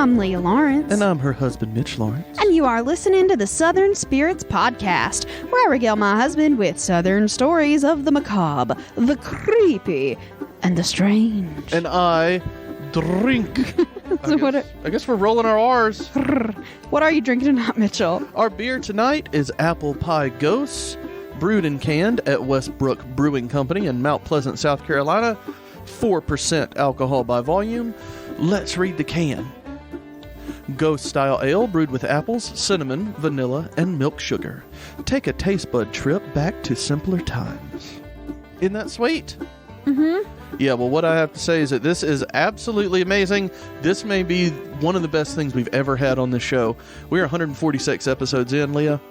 I'm Leah Lawrence. And I'm her husband, Mitch Lawrence. And you are listening to the Southern Spirits Podcast, where I regale my husband with Southern stories of the macabre, the creepy, and the strange. And I drink. I guess we're rolling our R's. What are you drinking tonight, Mitchell? Our beer tonight is Apple Pie Gose, brewed and canned at Westbrook Brewing Company in Mount Pleasant, South Carolina. 4% alcohol by volume. Let's read the can. Gose style ale brewed with apples, cinnamon, vanilla, and milk sugar. Take a taste bud trip back to simpler times. Isn't that sweet? Mm-hmm. Yeah, well, what I have to say is that this is absolutely amazing. This may be one of the best things we've ever had on this show. We're 146 episodes in, Leah.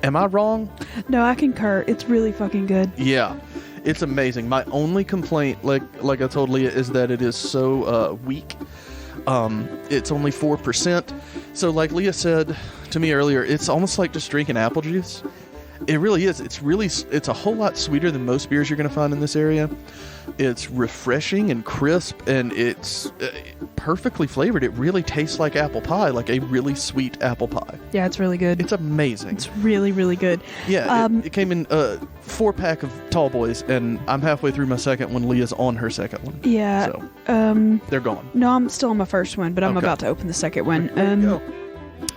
Am I wrong? No, I concur. It's really fucking good. Yeah, it's amazing. My only complaint, like I told Leah, is that it is so weak. It's only 4%. So like Leah said to me earlier, it's almost like just drinking apple juice. It really is. It's a whole lot sweeter than most beers you're going to find in this area. It's refreshing and crisp, and it's perfectly flavored. It really tastes like apple pie, like a really sweet apple pie. Yeah, it's really good. It's amazing. It's really, really good. Yeah, it came in a 4-pack of tall boys, and I'm halfway through my second one. Leah's on her second one. Yeah. So, they're gone. No, I'm still on my first one, but I'm Okay. about to open the second one. There you go.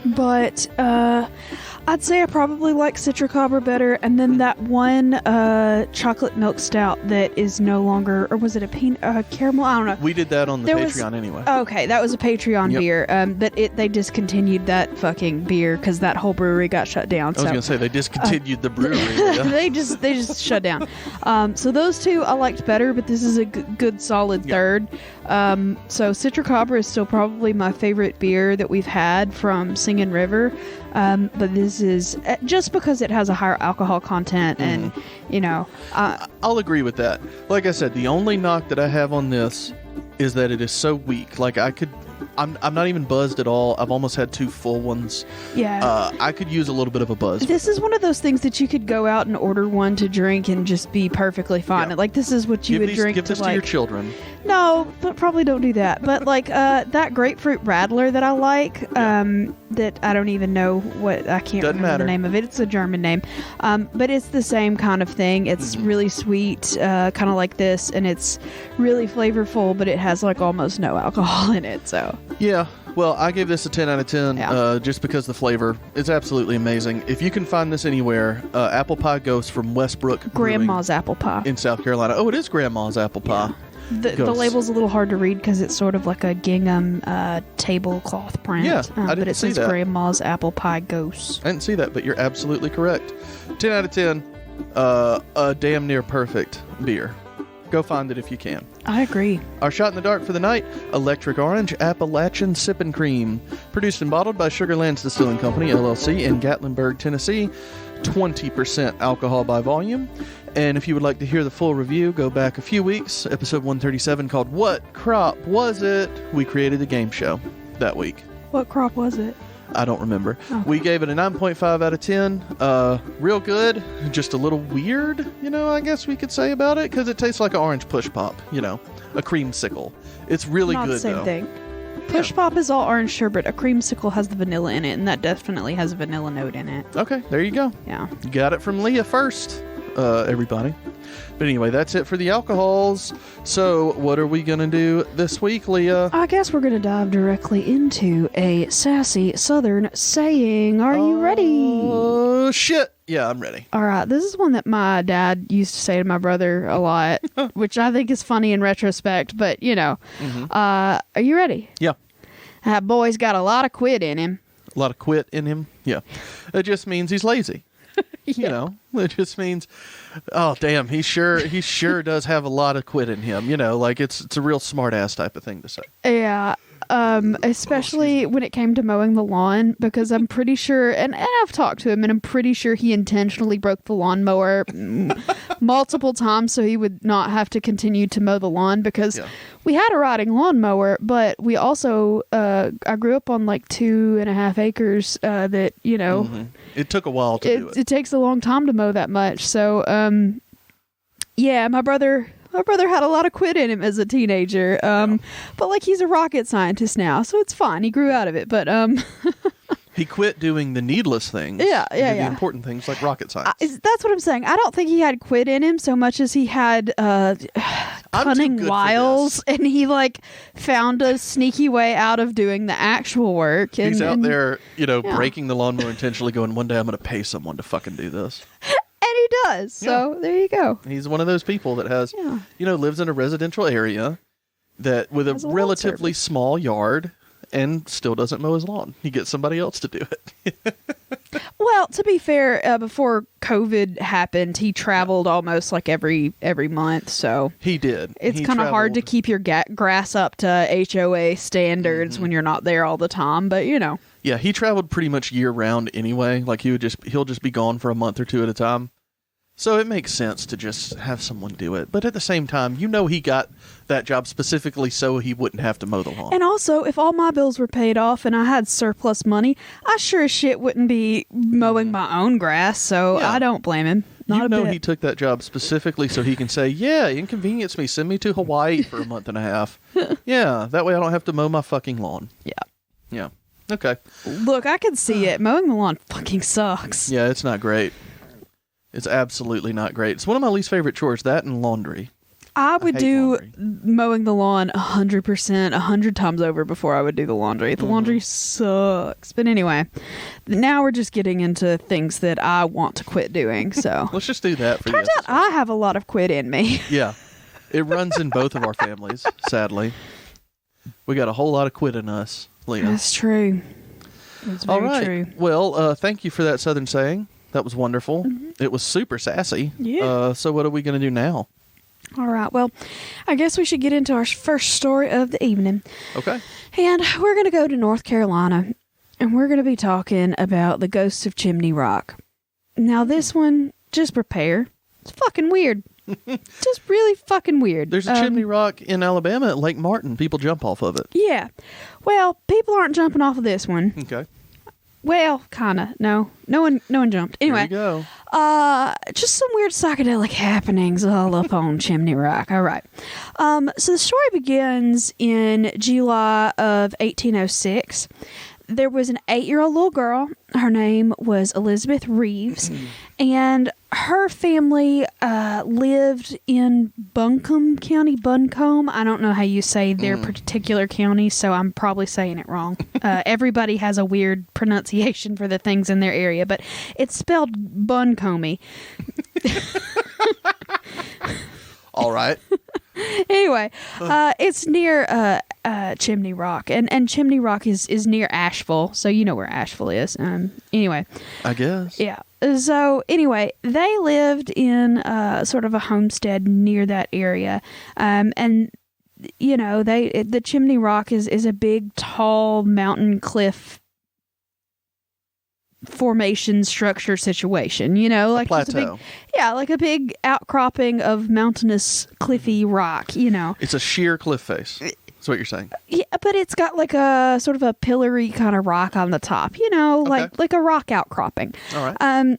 But I'd say I probably like Citricabra better, and then that one chocolate milk stout that is no longer, or was it a caramel? I don't know. We did that on the There was- Patreon anyway. Okay, that was a Patreon Yep. beer. But they discontinued that fucking beer because that whole brewery got shut down. I was going to say, they discontinued the brewery. Yeah. they just shut down. So those two I liked better, but this is a good solid third. So Citricabra is still probably my favorite beer that we've had from Singing River. But this is just because it has a higher alcohol content, and I'll agree with that. Like I said, the only knock that I have on this is that it is so weak. Like I'm not even buzzed at all. I've almost had 2 full ones. yeah. I could use a little bit of a buzz. This is one of those things that you could go out and order one to drink and just be perfecly fine. Yeah. Like, this is what you would drink Give to, this like... to your children. No, but probably don't do that. But, like, that grapefruit rattler that I like, that I don't even know what... I can't remember the name of it. It's a German name. But it's the same kind of thing. It's really sweet, kind of like this, and it's really flavorful, but it has, like, almost no alcohol in it, so... Yeah. Well, I gave this a 10 out of 10 Yeah. just because the flavor is absolutely amazing. If you can find this anywhere, Apple Pie Ghost from Westbrook Grandma's apple pie. in South Carolina. Oh, it is Grandma's apple pie. The label's a little hard to read because it's sort of like a gingham tablecloth print. Yeah, I but didn't it see says that. Grandma's Apple Pie Ghost. I didn't see that, but you're absolutely correct. 10 out of 10. A damn near perfect beer. Go find it if you can. I agree. Our shot in the dark for the night, Electric Orange Appalachain Sippin' Cream. Produced and bottled by Sugarlands Distilling Company, LLC, in Gatlinburg, Tennessee. 20% alcohol by volume. And if you would like to hear the full review, go back a few weeks. Episode 137 called What Crop Was It? We created a game show that week. What crop was it? I don't remember. Okay. We gave it a 9.5 out of 10. Real good. Just a little weird, I guess we could say about it, because it tastes like an orange push pop, a creamsicle. It's really Not good, the same though. thing. Push pop is all orange sherbet. A creamsicle has the vanilla in it, and that definitely has a vanilla note in it. Okay, there you go. Yeah. You got it from Leah first, everybody. But anyway, that's it for the alcohols. So what are we going to do this week, Leah? I guess we're going to dive directly into a sassy southern saying. Are you ready? Oh, shit. Yeah, I'm ready. All right, this is one that my dad used to say to my brother a lot, which I think is funny in retrospect, but, are you ready? Yeah. That boy's got a lot of quit in him. A lot of quit in him. Yeah. It just means he's lazy. It just means, oh, damn, he sure does have a lot of quit in him. Like it's a real smart ass type of thing to say. Yeah. Especially when it came to mowing the lawn, because I'm pretty sure, and I've talked to him, and I'm pretty sure he intentionally broke the lawnmower multiple times so he would not have to continue to mow the lawn, because we had a riding lawnmower, but we also, I grew up on like 2.5 acres that, It took a while to do it. It takes a long time to mow that much. So, yeah, my brother My brother had a lot of quit in him as a teenager. But like he's a rocket scientist now, so it's fine. He grew out of it. But he quit doing the needless things. Yeah. The important things like rocket science. That's what I'm saying. I don't think he had quit in him so much as he had cunning wiles, and he like found a sneaky way out of doing the actual work. And, he's out there, breaking the lawnmower intentionally, going, one day I'm going to pay someone to fucking do this. And he does. So there you go. He's one of those people that has, lives in a residential area that with a relatively small yard and still doesn't mow his lawn. He gets somebody else to do it. Well, to be fair, before COVID happened, he traveled almost like every month. So he did. It's kind of hard to keep your grass up to HOA standards when you're not there all the time. But yeah, he traveled pretty much year round anyway. Like he'll just be gone for a month or two at a time. So it makes sense to just have someone do it. But at the same time, he got that job specifically so he wouldn't have to mow the lawn. And also, if all my bills were paid off and I had surplus money, I sure as shit wouldn't be mowing my own grass. So I don't blame him. Not a bit. He took that job specifically so he can say, yeah, inconvenience me. Send me to Hawaii for a month and a half. Yeah, that way I don't have to mow my fucking lawn. Yeah. Yeah. Okay. Look, I can see it. Mowing the lawn fucking sucks. Yeah, it's not great. It's absolutely not great. It's one of my least favorite chores, that and laundry. I would do mowing the lawn 100%, 100 times over before I would do the laundry. The laundry sucks. But anyway, now we're just getting into things that I want to quit doing. So let's just do that for Turns out I have a lot of quit in me. Yeah. It runs in both of our families, sadly. We got a whole lot of quit in us, Leah. That's true. That's very All right. true. Well, thank you for that Southern saying. That was wonderful. It was super sassy. Yeah. So what are we going to do now? All right. Well, I guess we should get into our first story of the evening. Okay. And we're going to go to North Carolina, and we're going to be talking about the ghosts of Chimney Rock. Now, this one, just prepare. It's fucking weird. Just really fucking weird. There's a chimney rock in Alabama at Lake Martin. People jump off of it. Yeah. Well, people aren't jumping off of this one. Okay. Well, kinda. No one jumped. Anyway, there you go. Just some weird psychedelic happenings all up on Chimney Rock. All right. So the story begins in July of 1806. There was an 8-year-old little girl. Her name was Elizabeth Reeves, and her family lived in Buncombe County. Buncombe. I don't know how you say their particular county, so I'm probably saying it wrong. Everybody has a weird pronunciation for the things in their area, but it's spelled Buncombe. All right. Anyway, it's near Chimney Rock, and Chimney Rock is near Asheville, so you know where Asheville is. Anyway, I guess. Yeah. So anyway, they lived in sort of a homestead near that area, and the Chimney Rock is a big, tall mountain cliff formation structure situation, like a plateau. Like a big outcropping of mountainous cliffy rock, It's a sheer cliff face. That's what you're saying. Yeah, but it's got like a sort of a pillory kind of rock on the top, like a rock outcropping. All right.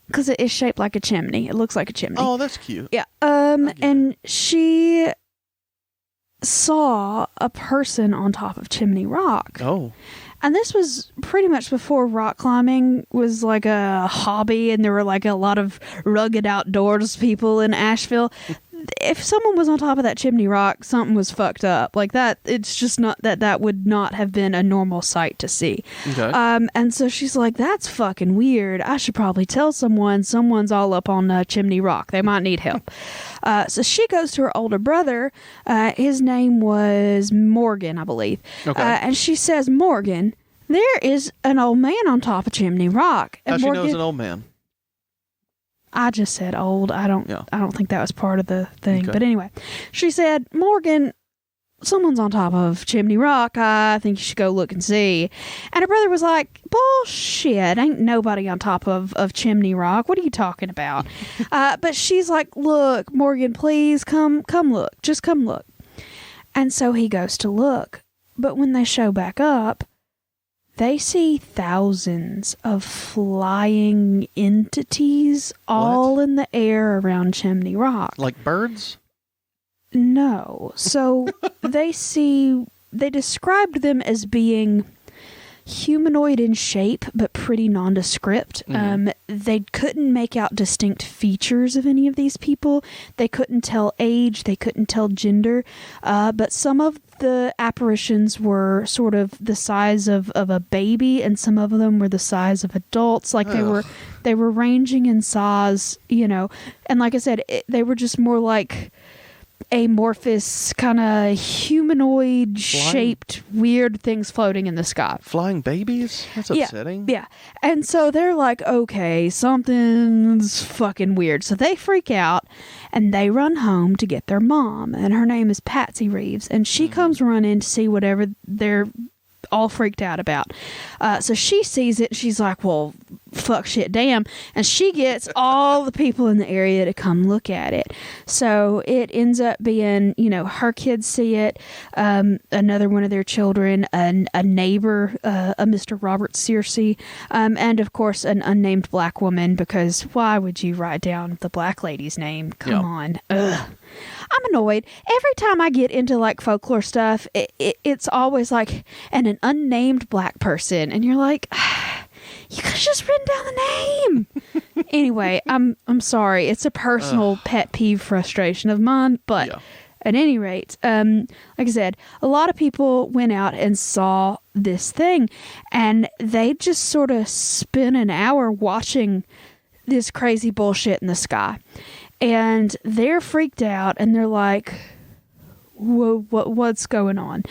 Because it is shaped like a chimney. It looks like a chimney. Oh, that's cute. Yeah. And she saw a person on top of Chimney Rock. Oh. And this was pretty much before rock climbing was like a hobby, and there were like a lot of rugged outdoors people in Asheville. If someone was on top of that Chimney Rock, something was fucked up. Like that, it's just not that would not have been a normal sight to see. Okay. And so she's like, that's fucking weird. I should probably tell someone. Someone's all up on Chimney Rock. They might need help. So she goes to her older brother. His name was Morgan, I believe. Okay. And she says, Morgan, there is an old man on top of Chimney Rock. And how she knows an old man? I just said old. I don't think that was part of the thing. Okay. But anyway, she said, Morgan, someone's on top of Chimney Rock. I think you should go look and see. And her brother was like, bullshit. Ain't nobody on top of Chimney Rock. What are you talking about? But she's like, look, Morgan, please come look. Just come look. And so he goes to look. But when they show back up, they see thousands of flying entities all in the air around Chimney Rock. Like birds? No. So they described them as being humanoid in shape, but pretty nondescript. They couldn't make out distinct features of any of these people. They couldn't tell age. They couldn't tell gender. But some of the apparitions were sort of the size of a baby, and some of them were the size of adults. Like they were ranging in size, and like I said, they were just more like amorphous, kind of humanoid shaped weird things floating in the sky. Flying babies? That's upsetting. Yeah. And so they're like, okay, something's fucking weird. So they freak out and they run home to get their mom. And her name is Patsy Reeves. And she comes running to see whatever they're all freaked out about. So she sees it and she's like, well, fuck, shit, damn. And she gets all the people in the area to come look at it. So it ends up being, her kids see it, another one of their children, a neighbor, a Mr. Robert Searcy, and of course an unnamed black woman, because why would you write down the black lady's name? Come on. Ugh. I'm annoyed. Every time I get into like folklore stuff, it's always like, and an unnamed black person. And you're like, you could have just written down the name. Anyway, I'm sorry. It's a personal pet peeve frustration of mine. But at any rate, like I said, a lot of people went out and saw this thing. And they just sort of spent an hour watching this crazy bullshit in the sky. And they're freaked out, and they're like, whoa, what's going on?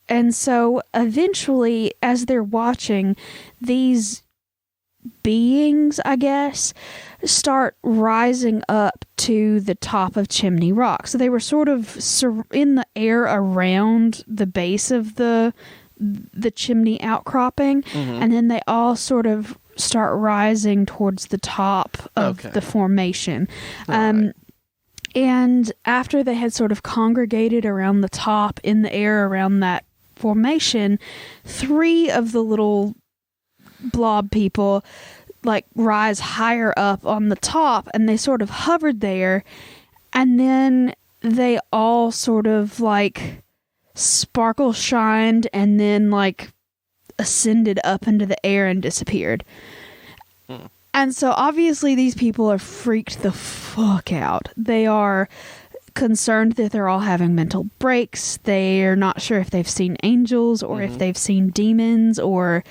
And so eventually, as they're watching, these beings, I guess, start rising up to the top of Chimney Rock. So they were sort of in the air around the base of the chimney outcropping, and then they all sort of start rising towards the top of the formation. And after they had sort of congregated around the top in the air around that formation, 3 of the little blob people like rise higher up on the top, and they sort of hovered there, and then they all sort of like sparkle shined and then like ascended up into the air and disappeared. And so obviously these people are freaked the fuck out. They are concerned that they're all having mental breaks. They're not sure if they've seen angels or if they've seen demons or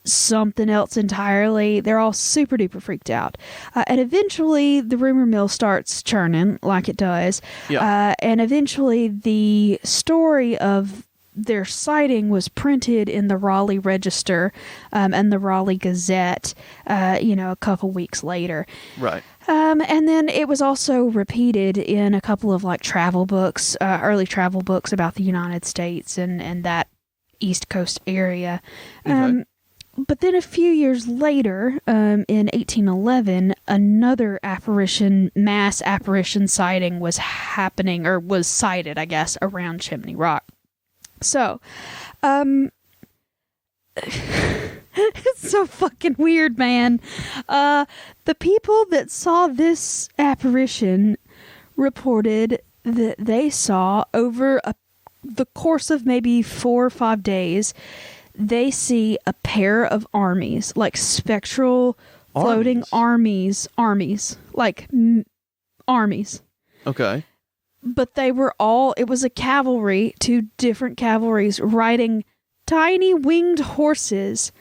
something else entirely. They're all super duper freaked out. And eventually the rumor mill starts churning like it does. And eventually the story of their sighting was printed in the Raleigh Register and the Raleigh Gazette, a couple weeks later. Right. And then it was also repeated in a couple of like travel books, early travel books about the United States and that East Coast area. But then a few years later, in 1811, another mass apparition sighting was happening, or was sighted, I guess, around Chimney Rock. So, it's so fucking weird, man. The people that saw this apparition reported that they saw over the course of maybe 4 or 5 days, they see a pair of armies, like spectral floating armies, like armies. Okay. But they were it was a cavalry, 2 different cavalries riding tiny winged horses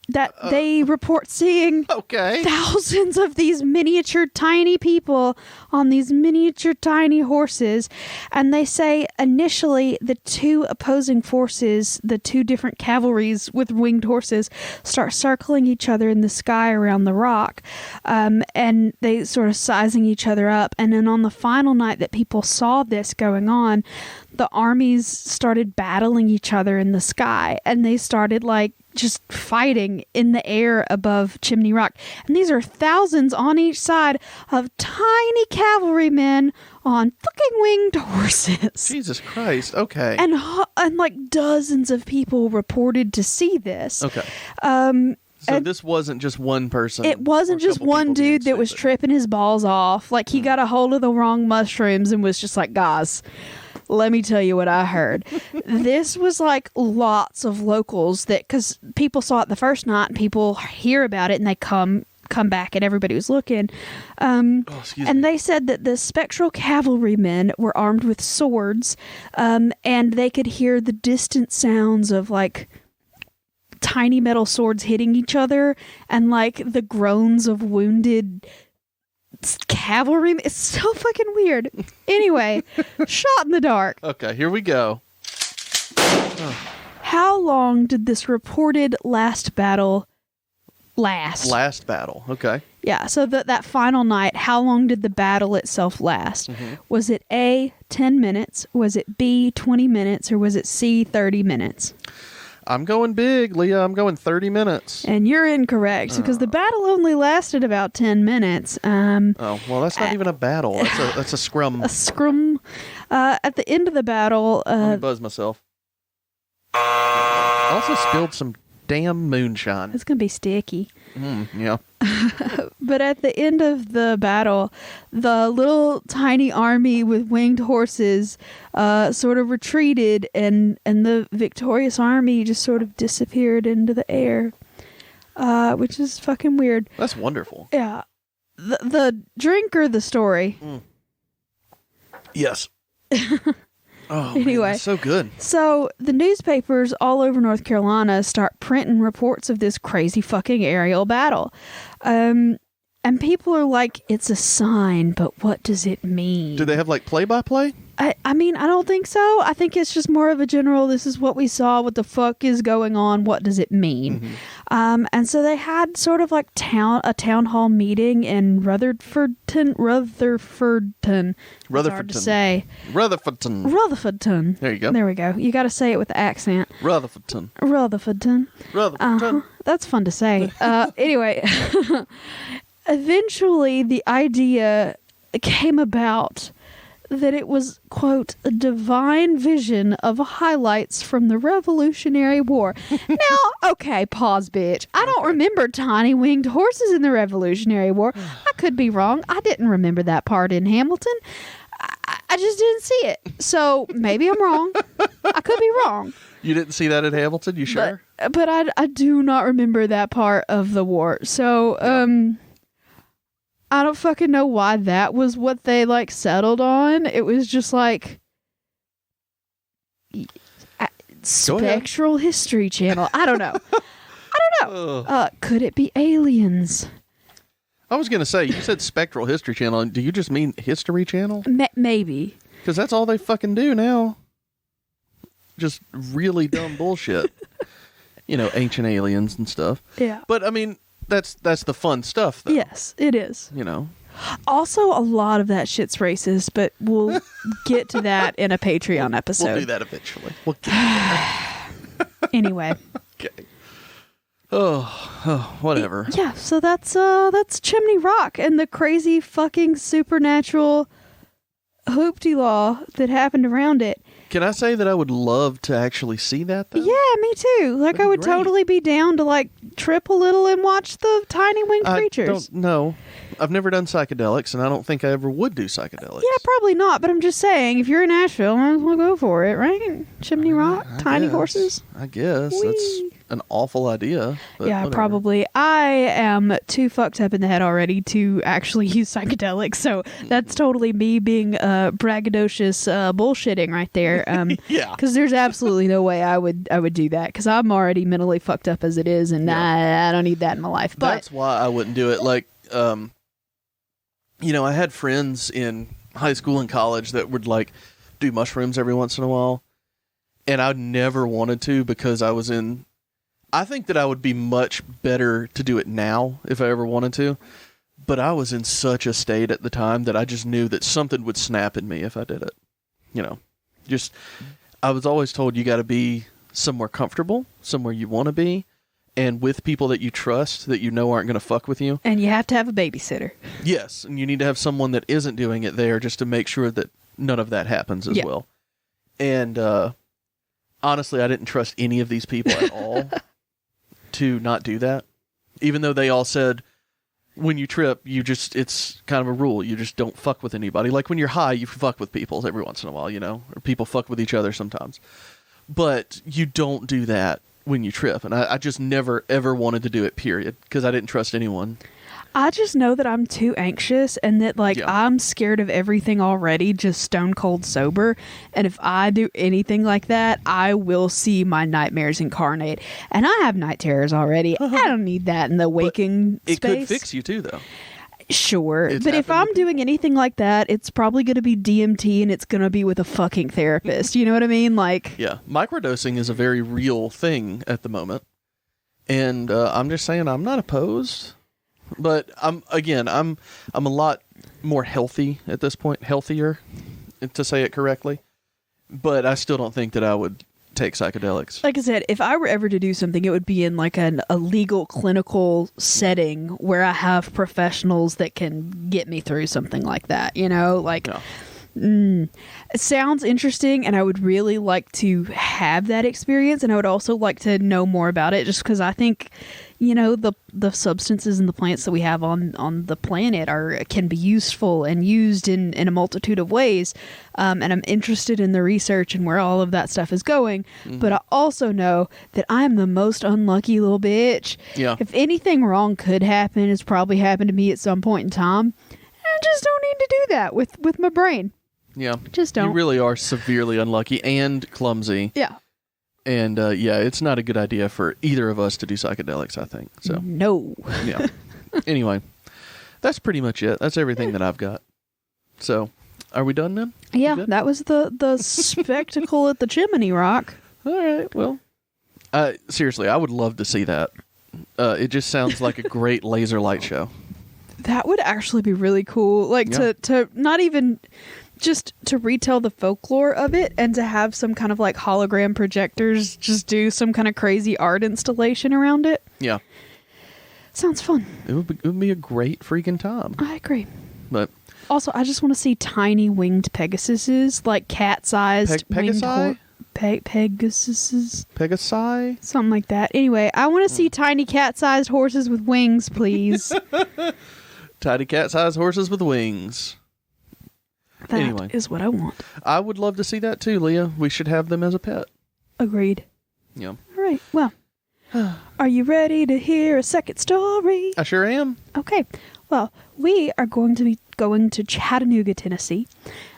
that they report seeing thousands of these miniature tiny people on these miniature tiny horses. And they say initially the 2 opposing forces, the 2 different cavalries with winged horses, start circling each other in the sky around the rock. And they sort of sizing each other up. And then on the final night that people saw this going on, the armies started battling each other in the sky, and they started like just fighting in the air above Chimney Rock. And these are thousands on each side of tiny cavalrymen on fucking winged horses. Jesus Christ. Okay. And like dozens of people reported to see this. Okay. So this wasn't just one person. It wasn't just one dude that was tripping his balls off. Like, he got a hold of the wrong mushrooms and was just like, guys, let me tell you what I heard. This was like lots of locals that, because people saw it the first night and people hear about it and they come back and everybody was looking. And they said that the spectral cavalrymen were armed with swords, and they could hear the distant sounds of like tiny metal swords hitting each other and like the groans of wounded cavalry. It's so fucking weird. Anyway, shot in the dark. Okay, here we go. How long did this reported last battle last? Last battle. Okay. Yeah, so that final night, how long did the battle itself last? Was it A, 10 minutes? Was it B, 20 minutes? Or was it C, 30 minutes? I'm going big, Leah. I'm going 30 minutes. And you're incorrect, because the battle only lasted about 10 minutes. Oh, well, that's not even a battle. That's a scrum. A scrum. At the end of the battle... Let me buzz myself. I also spilled some damn moonshine. It's going to be sticky. Yeah. But at the end of the battle, the little tiny army with winged horses sort of retreated, and the victorious army just sort of disappeared into the air, which is fucking weird. That's wonderful. Yeah. The drink or the story? Yes. Oh, anyway, man, that's so good. So the newspapers all over North Carolina start printing reports of this crazy fucking aerial battle. And people are like, it's a sign, but what does it mean? Do they have like play-by-play? I mean, I don't think so. I think it's just more of a general, this is what we saw, what the fuck is going on, what does it mean? And so they had sort of like a town hall meeting in Rutherfordton. It's hard to say. Rutherfordton. There you go. There we go. You got to say it with the accent. Rutherfordton. That's fun to say. Anyway, eventually the idea came about that it was, quote, a divine vision of highlights from the Revolutionary War. Now, okay, pause, bitch. I don't remember tiny winged horses in the Revolutionary War. I could be wrong. I didn't remember that part in Hamilton. I just didn't see it. So maybe I'm wrong. I could be wrong. You didn't see that at Hamilton? You sure? But I do not remember that part of the war. So, I don't fucking know why that was what they like settled on. It was just like Spectral History Channel. I don't know. Could it be aliens? I was going to say, you said Spectral History Channel. Do you just mean History Channel? Maybe. Because that's all they fucking do now. Just really dumb bullshit. Ancient aliens and stuff. Yeah. But, I mean... That's the fun stuff, though. Yes, it is. Also, a lot of that shit's racist, but we'll get to that in a Patreon episode. We'll do that eventually. We'll get to that. Anyway. Okay. Oh, whatever. Yeah, so that's Chimney Rock and the crazy fucking supernatural hoopty-law that happened around it. Can I say that I would love to actually see that, though? Yeah, me too. Like, I would totally be down to, like, trip a little and watch the tiny winged creatures. I don't know. I've never done psychedelics, and I don't think I ever would do psychedelics. Yeah, probably not, but I'm just saying, if you're in Nashville, might as well go for it, right? Chimney Rock, tiny horses. I guess. Whee. That's an awful idea. Yeah, whatever. Probably. I am too fucked up in the head already to actually use psychedelics, so that's totally me being braggadocious bullshitting right there. Yeah. Because there's absolutely no way I would do that, because I'm already mentally fucked up as it is, and I don't need that in my life. But that's why I wouldn't do it. Like, I had friends in high school and college that would, like, do mushrooms every once in a while, and I never wanted to because I think that I would be much better to do it now if I ever wanted to, but I was in such a state at the time that I just knew that something would snap in me if I did it. I was always told you got to be somewhere comfortable, somewhere you want to be, and with people that you trust, that you know aren't going to fuck with you. And you have to have a babysitter. Yes, and you need to have someone that isn't doing it there just to make sure that none of that happens as well. And honestly, I didn't trust any of these people at all to not do that. Even though they all said when you trip, it's kind of a rule. You just don't fuck with anybody. Like when you're high, you fuck with people every once in a while, or people fuck with each other sometimes. But you don't do that when you trip. And I just never, ever wanted to do it, period, because I didn't trust anyone. I just know that I'm too anxious and that I'm scared of everything already, just stone cold sober. And if I do anything like that, I will see my nightmares incarnate. And I have night terrors already. I don't need that in the waking space. It could fix you too, though. Sure. But if I'm doing anything like that, it's probably going to be DMT and it's going to be with a fucking therapist. You know what I mean? Yeah. Microdosing is a very real thing at the moment. And I'm just saying I'm not opposed. But I'm a lot more healthy at this point, healthier, to say it correctly. But I still don't think that I would take psychedelics. Like I said, if I were ever to do something, it would be in a legal clinical setting where I have professionals that can get me through something like that. Yeah. It sounds interesting, and I would really like to have that experience, and I would also like to know more about it, just because I think the substances and the plants that we have on the planet can be useful and used in a multitude of ways, and I'm interested in the research and where all of that stuff is going. But I also know that I'm the most unlucky little bitch. Yeah. If anything wrong could happen, it's probably happened to me at some point in time. I just don't need to do that with my brain. Yeah. Just don't. You really are severely unlucky and clumsy. Yeah. And it's not a good idea for either of us to do psychedelics, I think. So no. Yeah. Anyway, that's pretty much it. That's everything that I've got. So, are we done then? Yeah, that was the spectacle at the Chimney Rock. All right. Well, seriously, I would love to see that. It just sounds like a great laser light show. That would actually be really cool. To not even just to retell the folklore of it, and to have some kind of hologram projectors just do some kind of crazy art installation around it. Yeah. Sounds fun. It would be a great freaking time. I agree. But also, I just want to see tiny winged Pegasuses, cat-sized winged Pegasuses. Pegasi? Something like that. Anyway, I want to see tiny cat-sized horses with wings, please. Tiny cat-sized horses with wings. That is what I want. I would love to see that too, Leah. We should have them as a pet. Agreed. Yeah. All right. Well, are you ready to hear a second story? I sure am. Okay. Well, we are going to be going to Chattanooga, Tennessee.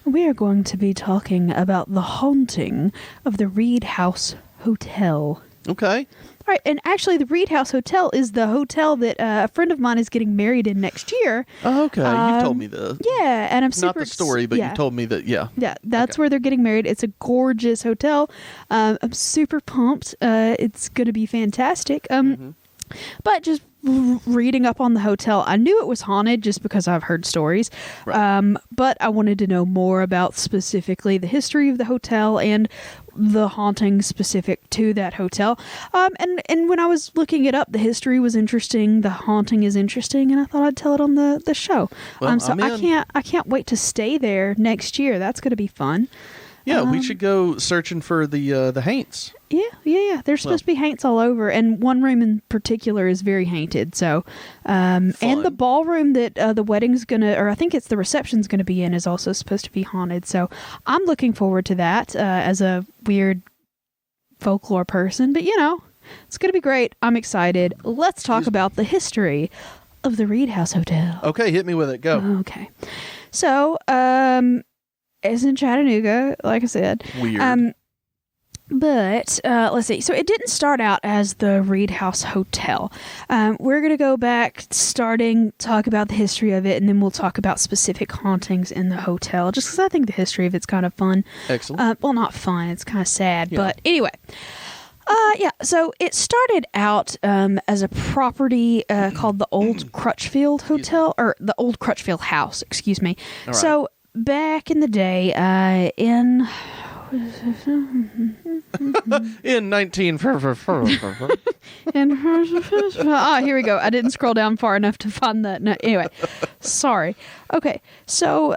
And we are going to be talking about the haunting of the Reed House Hotel. Okay. All right, and actually the Reed House Hotel is the hotel that a friend of mine is getting married in next year. Oh, okay. You've told me this. Yeah, and I'm super... Not the story, but you told me that, yeah. Yeah, that's where they're getting married. It's a gorgeous hotel. I'm super pumped. It's going to be fantastic. But just reading up on the hotel, I knew it was haunted just because I've heard stories. Right. But I wanted to know more about specifically the history of the hotel and the haunting specific to that hotel. And when I was looking it up, the history was interesting, the haunting is interesting, and I thought I'd tell it on the show. Well, so I can't wait to stay there next year. That's going to be fun. Yeah, we should go searching for the haints. Yeah. There's supposed to be haints all over, and one room in particular is very haunted. So, and the ballroom that the wedding's I think it's the reception's gonna be in, is also supposed to be haunted. So, I'm looking forward to that as a weird folklore person. But it's gonna be great. I'm excited. Let's talk about the history of the Reed House Hotel. Okay, hit me with it. Go. Okay. So, it's in Chattanooga, like I said. Weird. But let's see. So it didn't start out as the Reed House Hotel. We're going to go back, talk about the history of it, and then we'll talk about specific hauntings in the hotel, just because I think the history of it's kind of fun. Excellent. Well, not fun. It's kind of sad. Yeah. But anyway. So it started out as a property called the Old Crutchfield Hotel, or the Old Crutchfield House, excuse me. Right. So back in the day, in 19 here we go. I didn't scroll down far enough to find that. No, anyway, sorry. Okay, so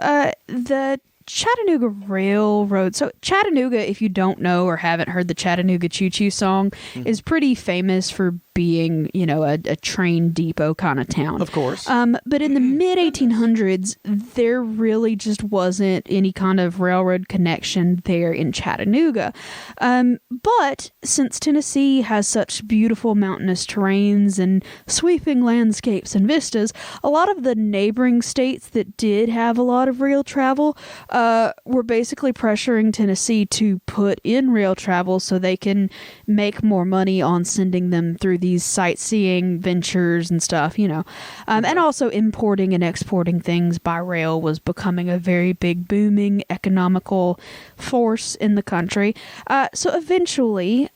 the Chattanooga Railroad. So Chattanooga, if you don't know or haven't heard the Chattanooga Choo Choo song, is pretty famous for being, a train depot kind of town. Of course. But in the mid-1800s, there really just wasn't any kind of railroad connection there in Chattanooga. But since Tennessee has such beautiful mountainous terrains and sweeping landscapes and vistas, a lot of the neighboring states that did have a lot of rail travel were basically pressuring Tennessee to put in rail travel so they can make more money on sending them through these sightseeing ventures and stuff, and also importing and exporting things by rail was becoming a very big booming economical force in the country. So eventually,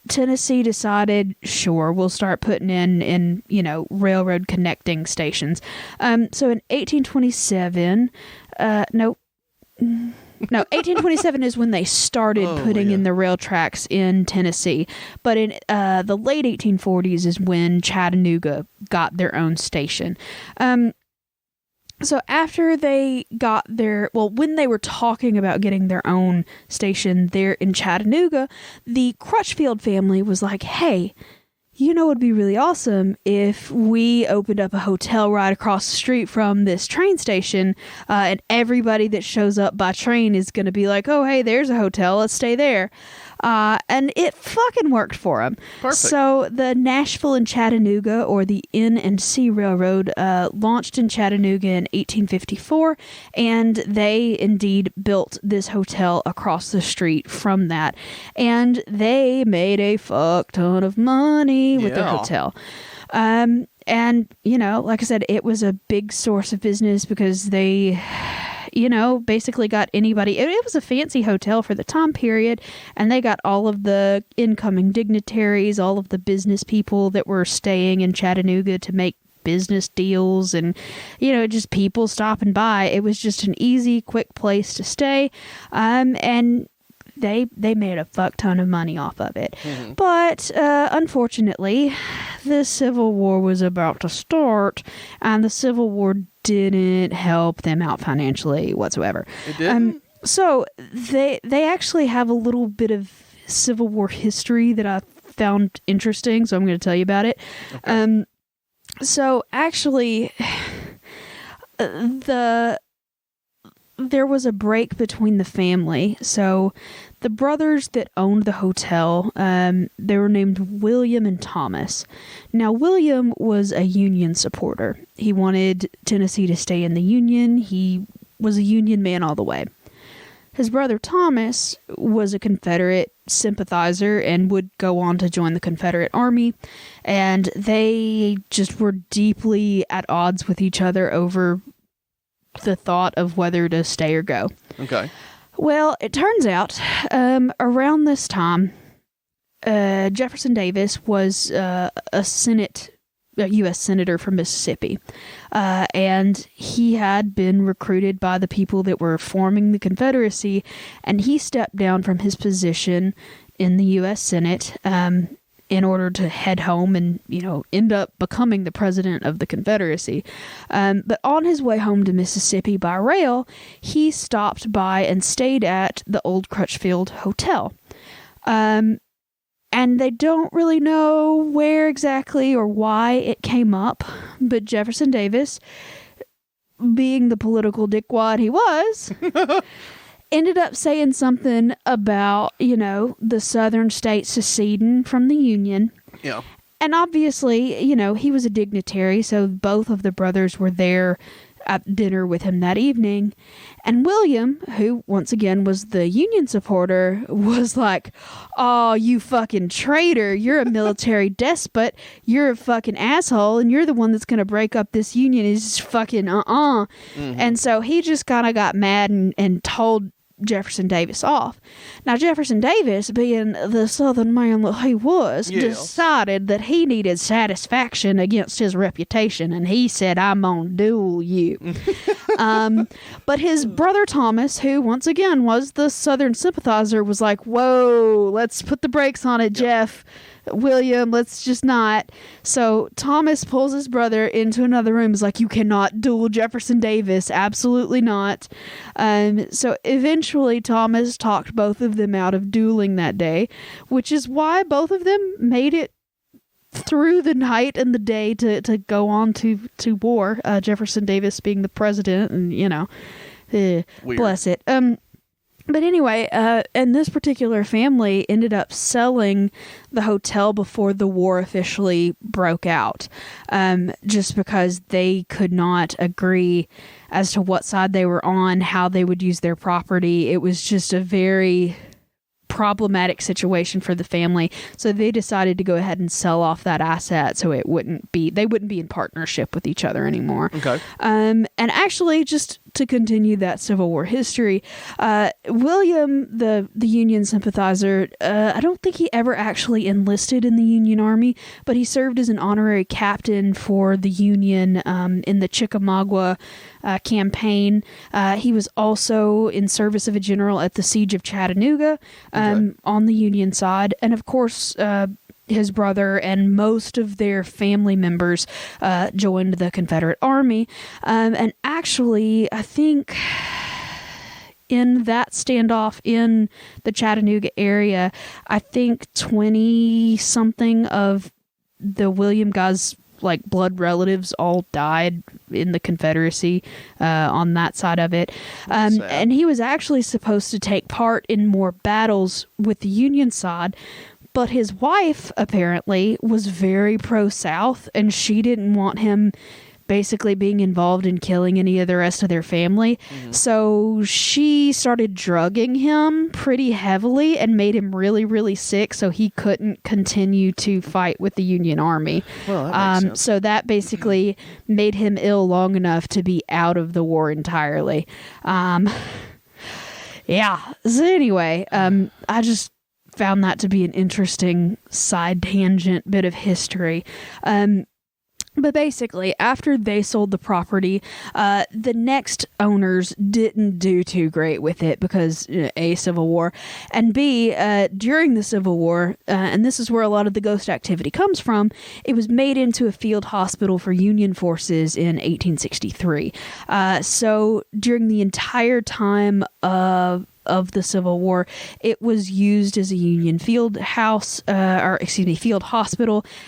Tennessee decided, sure, we'll start putting in railroad connecting stations. So in 1827, 1827 is when they started putting in the rail tracks in Tennessee. But in the late 1840s is when Chattanooga got their own station. So after they got when they were talking about getting their own station there in Chattanooga, the Crutchfield family was like, hey, it would be really awesome if we opened up a hotel right across the street from this train station, and everybody that shows up by train is going to be like, oh, hey, there's a hotel, let's stay there. And it fucking worked for them. Perfect. So the Nashville and Chattanooga, or the N&C Railroad, launched in Chattanooga in 1854, and they indeed built this hotel across the street from that. And they made a fuck ton of money with their hotel. And, like I said, it was a big source of business because they basically got anybody. It was a fancy hotel for the time period, and they got all of the incoming dignitaries, all of the business people that were staying in Chattanooga to make business deals, and just people stopping by. It was just an easy, quick place to stay, and they made a fuck ton of money off of it. Mm-hmm. But unfortunately, the Civil War was about to start, and the Civil War didn't help them out financially whatsoever. It didn't? So they actually have a little bit of Civil War history that I found interesting, so I'm going to tell you about it. Okay. So actually, there was a break between the family. So the brothers that owned the hotel, they were named William and Thomas. Now, William was a Union supporter. He wanted Tennessee to stay in the Union. He was a Union man all the way. His brother Thomas was a Confederate sympathizer and would go on to join the Confederate Army. And they just were deeply at odds with each other over the thought of whether to stay or go. Okay. Well, it turns out, around this time, Jefferson Davis was a U.S. Senator from Mississippi, and he had been recruited by the people that were forming the Confederacy, and he stepped down from his position in the U.S. Senate in order to head home and, end up becoming the president of the Confederacy. But on his way home to Mississippi by rail, he stopped by and stayed at the old Crutchfield Hotel. And they don't really know where exactly or why it came up, but Jefferson Davis, being the political dickwad he was, ended up saying something about, the southern states seceding from the Union. Yeah. And obviously, he was a dignitary, so both of the brothers were there at dinner with him that evening. And William, who once again was the Union supporter, was like, oh, you fucking traitor. You're a military despot. You're a fucking asshole. And you're the one that's going to break up this Union. Is just fucking Mm-hmm. And so he just kind of got mad and told Jefferson Davis off. Now, Jefferson Davis, being the Southern man that he was, decided that he needed satisfaction against his reputation, and he said, I'm gonna duel you. But his brother Thomas, who once again was the Southern sympathizer, was like, whoa, let's put the brakes on it, Jeff. William, let's just not. So Thomas pulls his brother into another room. Is like, you cannot duel Jefferson Davis. Absolutely not. So eventually Thomas talked both of them out of dueling that day, which is why both of them made it through the night and the day to go on to war. Jefferson Davis being the president, and bless it. But anyway, and this particular family ended up selling the hotel before the war officially broke out, just because they could not agree as to what side they were on, how they would use their property. It was just a very problematic situation for the family, so they decided to go ahead and sell off that asset so they wouldn't be in partnership with each other anymore. Okay. And actually, just to continue that Civil War history, William, the Union sympathizer, I don't think he ever actually enlisted in the Union Army, but he served as an honorary captain for the Union in the Chickamauga campaign. He was also in service of a general at the Siege of Chattanooga on the Union side. And of course, his brother and most of their family members joined the Confederate Army. And actually, I think in that standoff in the Chattanooga area, I think 20-something of the William guys' blood relatives all died in the Confederacy on that side of it. And he was actually supposed to take part in more battles with the Union side, but his wife apparently was very pro-South, and she didn't want him basically being involved in killing any of the rest of their family. Mm-hmm. So she started drugging him pretty heavily and made him really, really sick, so he couldn't continue to fight with the Union Army. Well, that makes sense. So that basically made him ill long enough to be out of the war entirely. Yeah. So anyway, I just found that to be an interesting side tangent bit of history. But basically, after they sold the property, the next owners didn't do too great with it because, A, Civil War, and B, during the Civil War, and this is where a lot of the ghost activity comes from, it was made into a field hospital for Union forces in 1863. So during the entire time of the Civil War, it was used as a Union field hospital,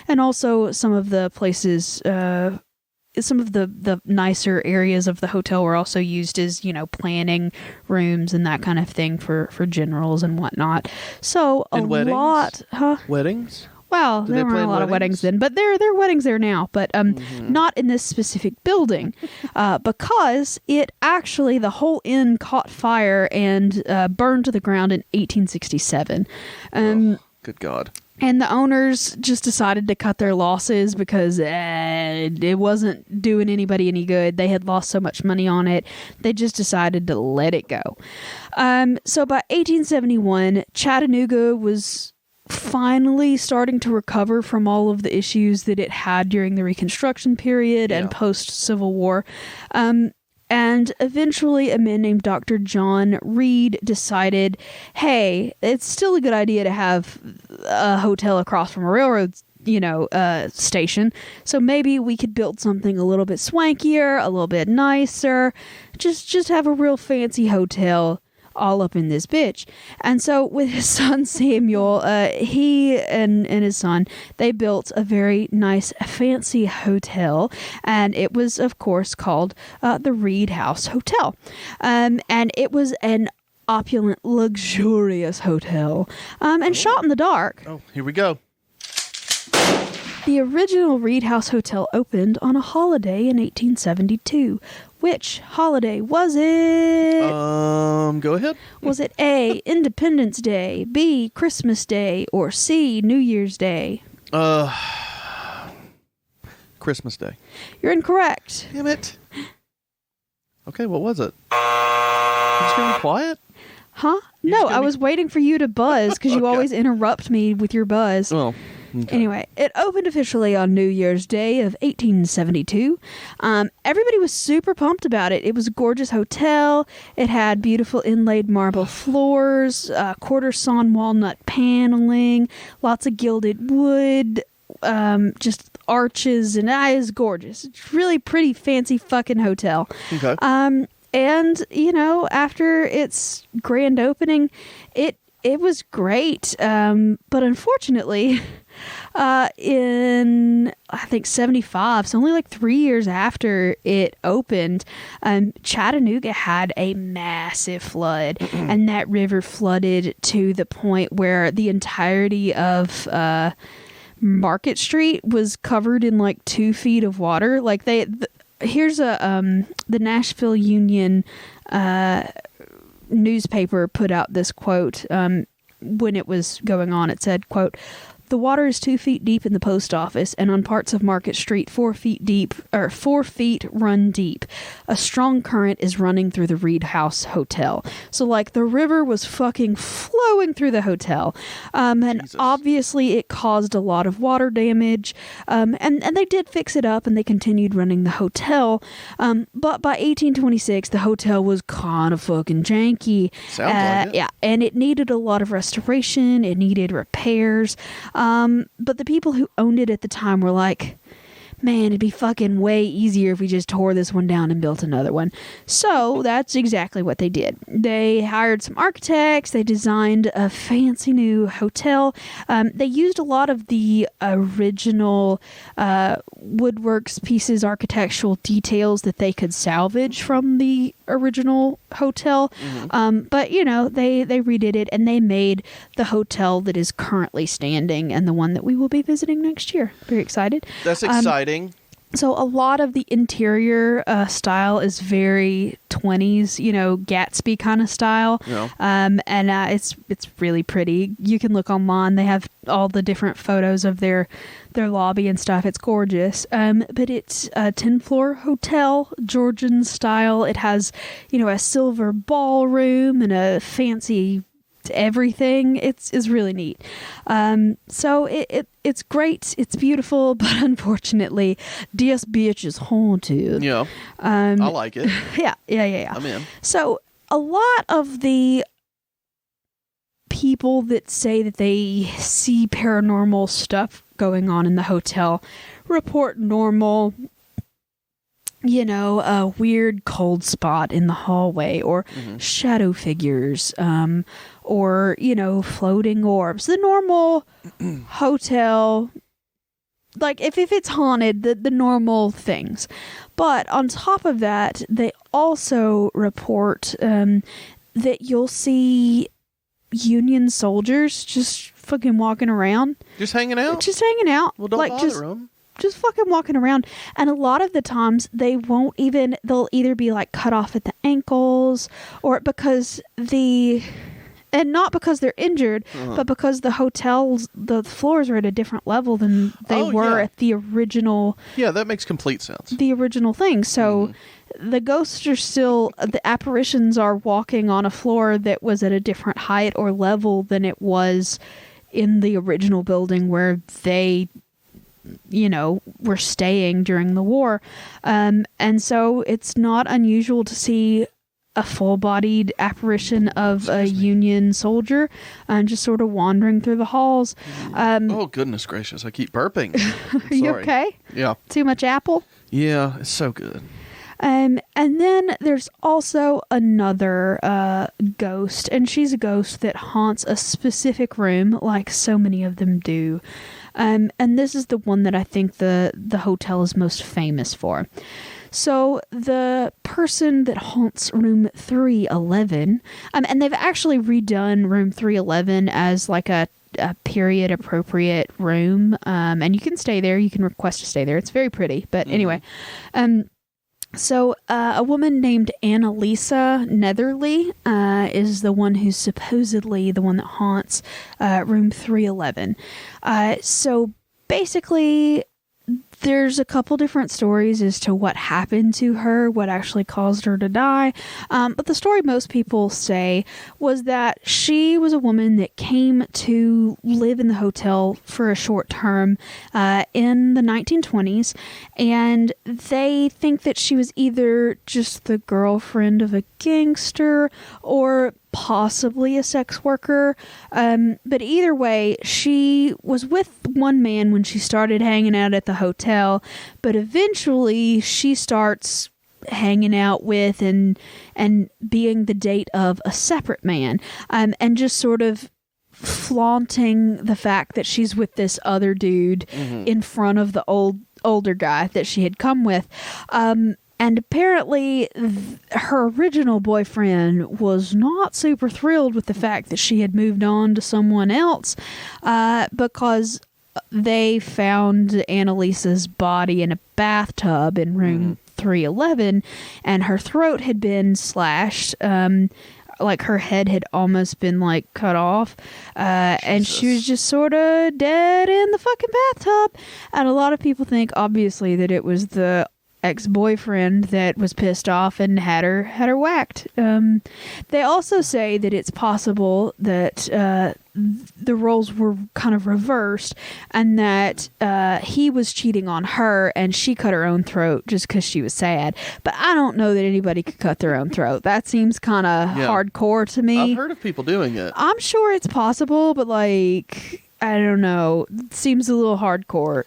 and also some of the places, some of the nicer areas of the hotel were also used as, planning rooms and that kind of thing for generals and whatnot. So Weddings? Well, there weren't a lot of weddings then, but there are weddings there now, but not in this specific building, because the whole inn caught fire and burned to the ground in 1867. Good God. And the owners just decided to cut their losses because it wasn't doing anybody any good. They had lost so much money on it. They just decided to let it go. So by 1871, Chattanooga was finally starting to recover from all of the issues that it had during the Reconstruction period and post-Civil War. And eventually a man named Dr. John Reed decided, hey, it's still a good idea to have a hotel across from a railroad station. So maybe we could build something a little bit swankier, a little bit nicer, just have a real fancy hotel all up in this bitch. And so with his son Samuel, he and his son, they built a very nice fancy hotel, and it was of course called the Reed House Hotel, and it was an opulent, luxurious hotel, and shot in the dark. Oh, here we go. The original Reed House Hotel opened on a holiday in 1872. Which holiday was it? Go ahead. Was it A, Independence Day, B, Christmas Day, or C, New Year's Day? Christmas Day. You're incorrect. Damn it. Okay, what was it? You just gonna be quiet? Huh? No, I was waiting for you to buzz because you always interrupt me with your buzz. Well, okay. Anyway, it opened officially on New Year's Day of 1872. Everybody was super pumped about it. It was a gorgeous hotel. It had beautiful inlaid marble floors, quarter sawn walnut paneling, lots of gilded wood, just arches, and it was gorgeous. It's really pretty fancy fucking hotel. Okay. And, after its grand opening, it it was great. But unfortunately, in, I think, 75, so only like 3 years after it opened, Chattanooga had a massive flood. And that river flooded to the point where the entirety of Market Street was covered in like 2 feet of water. Like here's the Nashville Union newspaper put out this quote when it was going on. It said, quote, "The water is 2 feet deep in the post office, and on parts of Market Street 4 feet run deep. A strong current is running through the Reed House Hotel." So like the river was fucking flowing through the hotel. And Jesus. obviously it caused a lot of water damage. And they did fix it up and they continued running the hotel. But by 1826, the hotel was kind of fucking janky. Sounds like it. Yeah. And it needed a lot of restoration. It needed repairs. But the people who owned it at the time were like, man, it'd be fucking way easier if we just tore this one down and built another one. So that's exactly what they did. They hired some architects. They designed a fancy new hotel. They used a lot of the original woodworks pieces, architectural details that they could salvage from the original hotel. But, you know, they redid it and they made the hotel that is currently standing and the one that we will be visiting next year. Very excited. That's exciting. So a lot of the interior style is very 20s, you know, Gatsby kind of style. Yeah. And it's really pretty. You can look online. They have all the different photos of their lobby and stuff. It's gorgeous. But it's a 10-floor hotel, Georgian style. It has, you know, a silver ballroom and a fancy everything. It's really neat. So it's great. It's beautiful, but unfortunately, this bitch is haunted. Yeah. I like it. Yeah. I'm in. So a lot of the people that say that they see paranormal stuff going on in the hotel report normal, you know, a weird cold spot in the hallway or shadow figures, or, you know, floating orbs. The normal hotel, like if it's haunted, the normal things. But on top of that, they also report that you'll see Union soldiers just fucking walking around. Just hanging out? Just hanging out. Well, don't like, bother them. Just fucking walking around. And a lot of the times they'll either be like cut off at the ankles or because and not because they're injured, but because the floors are at a different level than they were at the original. Yeah, that makes complete sense. The original thing. So the ghosts are still, the apparitions are walking on a floor that was at a different height or level than it was in the original building where they, you know, were staying during the war. And so it's not unusual to see a full-bodied apparition of a Union soldier just sort of wandering through the halls. Oh, goodness gracious. I keep burping. Are you okay? Yeah. Too much apple? Yeah, it's so good. And then there's also another ghost, and she's a ghost that haunts a specific room, like so many of them do. And this is the one that I think the hotel is most famous for. So the person that haunts room 311, and they've actually redone room 311 as like a period appropriate room, and you can stay there. You can request to stay there. It's very pretty. But anyway, so a woman named Annalisa Netherley is the one who's supposedly the one that haunts room 311. So basically, there's a couple different stories as to what happened to her, what actually caused her to die. But the story most people say was that she was a woman that came to live in the hotel for a short term in the 1920s. And they think that she was either just the girlfriend of a gangster or possibly a sex worker. But either way, she was with one man when she started hanging out at the hotel, but eventually she starts hanging out with and being the date of a separate man, and just sort of flaunting the fact that she's with this other dude in front of the older guy that she had come with. And apparently her original boyfriend was not super thrilled with the fact that she had moved on to someone else, because they found Annalisa's body in a bathtub in room 311, and her throat had been slashed. Like her head had almost been like cut off, and she was just sort of dead in the fucking bathtub. And a lot of people think, obviously, that it was the ex-boyfriend that was pissed off and had her whacked. They also say that it's possible that the roles were kind of reversed, and that he was cheating on her and she cut her own throat just because she was sad. But I don't know that anybody could cut their own throat. That seems kind of hardcore to me. I've heard of people doing it. I'm sure it's possible, but like, I don't know. It seems a little hardcore.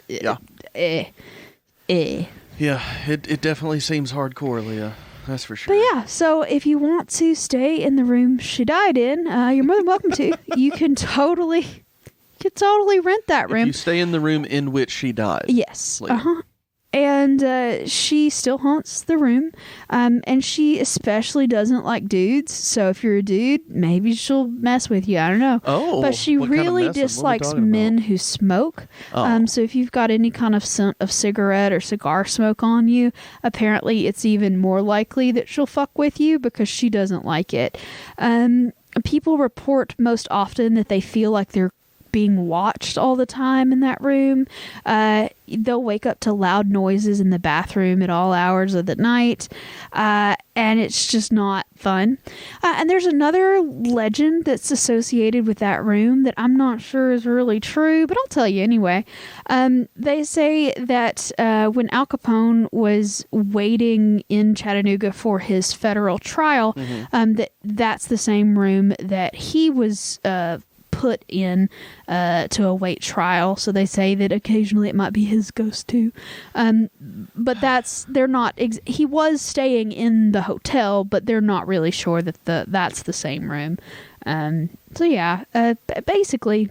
Yeah, it definitely seems hardcore, Leah. That's for sure. But yeah, so if you want to stay in the room she died in, you're more than welcome to. You can totally rent that room. If you stay in the room in which she died. Yes. And she still haunts the room. And she especially doesn't like dudes. So if you're a dude, maybe she'll mess with you. I don't know. Oh, but she what kind of really messing? What are we dislikes talking men about? who smoke. Oh. So if you've got any kind of scent of cigarette or cigar smoke on you, apparently it's even more likely that she'll fuck with you because she doesn't like it. People report most often that they feel like they're being watched all the time in that room. They'll wake up to loud noises in the bathroom at all hours of the night, and it's just not fun. And there's another legend that's associated with that room that I'm not sure is really true, but I'll tell you anyway. They say that when Al Capone was waiting in Chattanooga for his federal trial, that's the same room that he was put in to await trial. So they say that occasionally it might be his ghost too. But they're not he was staying in the hotel, but they're not really sure that that's the same room. So yeah, basically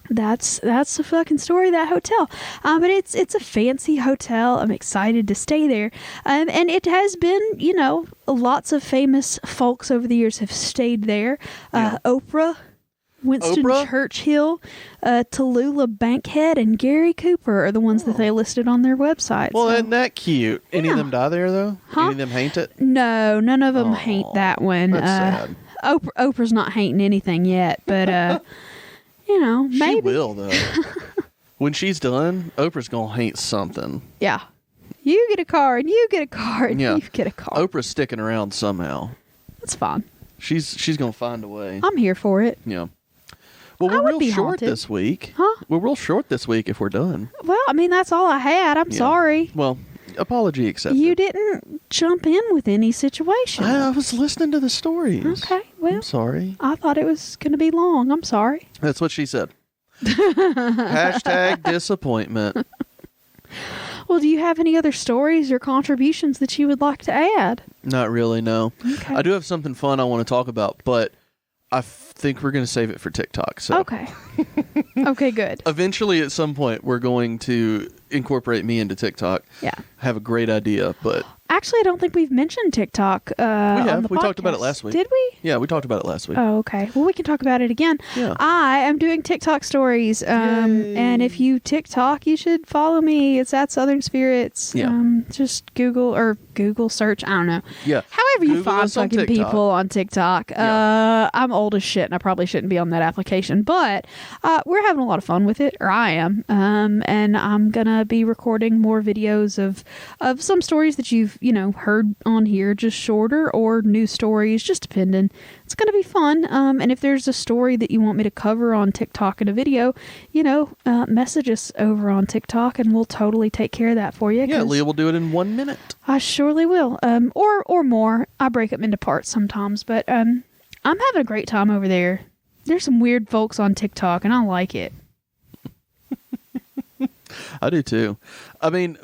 that's the fucking story of that hotel. But it's a fancy hotel. I'm excited to stay there. And it has been, lots of famous folks over the years have stayed there. Oprah, Winston Churchill, Tallulah Bankhead, and Gary Cooper are the ones that they listed on their website. Well, isn't that cute? Any of them die there, though? Any of them haint it? No, none of them haint that one. That's sad. Oprah's not hainting anything yet, but, maybe. She will, though. When she's done, Oprah's going to haint something. Yeah. You get a car, and you get a car, and you get a car. Oprah's sticking around somehow. That's fine. She's going to find a way. I'm here for it. Yeah. Well, we're real short this week. Huh? We're real short this week if we're done. Well, I mean, that's all I had. I'm sorry. Well, apology accepted. You didn't jump in with any situation. I was listening to the stories. Okay, well. I'm sorry. I thought it was going to be long. I'm sorry. That's what she said. Hashtag disappointment. Well, do you have any other stories or contributions that you would like to add? Not really, no. Okay. I do have something fun I want to talk about, but I think we're going to save it for TikTok. So. Okay. Okay, good. Eventually, at some point, we're going to incorporate me into TikTok. Yeah. I have a great idea, but... Actually, I don't think we've mentioned TikTok we have. on the We talked about it podcast. last week. Did we? Yeah, we talked about it last week. Oh, okay. Well, we can talk about it again. Yeah. I am doing TikTok stories. And if you TikTok, you should follow me. It's at Southern Spirits. Yeah. Just Google search. I don't know. Yeah. However you Google find us on fucking TikTok. people on TikTok. Yeah. I'm old as shit and I probably shouldn't be on that application, but we're having a lot of fun with it, or I am. And I'm going to be recording more videos of some stories that you've, heard on here, just shorter, or new stories, just depending. It's going to be fun. And if there's a story that you want me to cover on TikTok in a video, message us over on TikTok and we'll totally take care of that for you. Yeah, Leah will do it in 1 minute. I surely will. Or more. I break them into parts sometimes, but I'm having a great time over there. There's some weird folks on TikTok and I like it. I do too. I mean,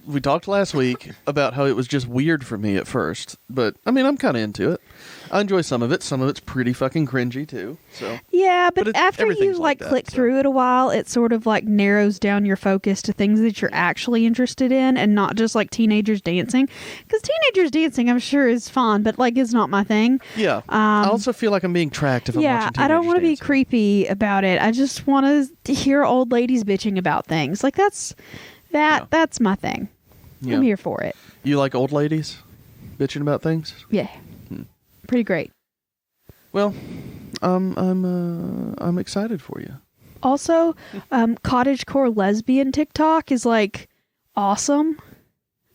we talked last week about how it was just weird for me at first, but I mean, I'm kind of into it. I enjoy some of it. Some of it's pretty fucking cringy too. So yeah, but after you everything's like that, click so. through it a while, it sort of like narrows down your focus to things that you're actually interested in, and not just like teenagers dancing. Because teenagers dancing, I'm sure, is fun, but like it's not my thing. Yeah. I also feel like I'm being tracked if I'm watching teenagers I don't want to be dancing. creepy about it. I just want to hear old ladies bitching about things. Like that's my thing. Yeah. I'm here for it. You like old ladies bitching about things? Yeah. Pretty great. Well, I'm excited for you. Also, cottagecore lesbian TikTok is like awesome.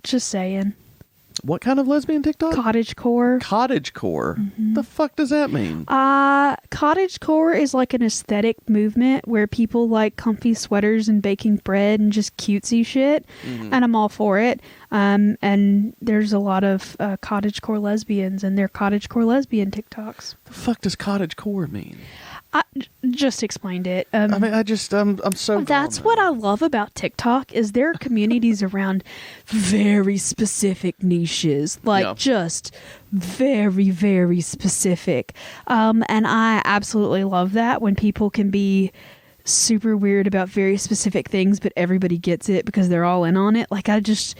Just saying. What kind of lesbian TikTok? Cottagecore. Cottagecore. The fuck does that mean? Cottagecore is like an aesthetic movement where people like comfy sweaters and baking bread and just cutesy shit, and I'm all for it. And there's a lot of cottagecore lesbians, and they're cottagecore lesbian TikToks. The fuck does cottagecore mean? I just explained it. I mean, I'm so. That's what I love about TikTok is there are communities around very specific niches, like just very, very specific. And I absolutely love that when people can be super weird about very specific things, but everybody gets it because they're all in on it. Like I just.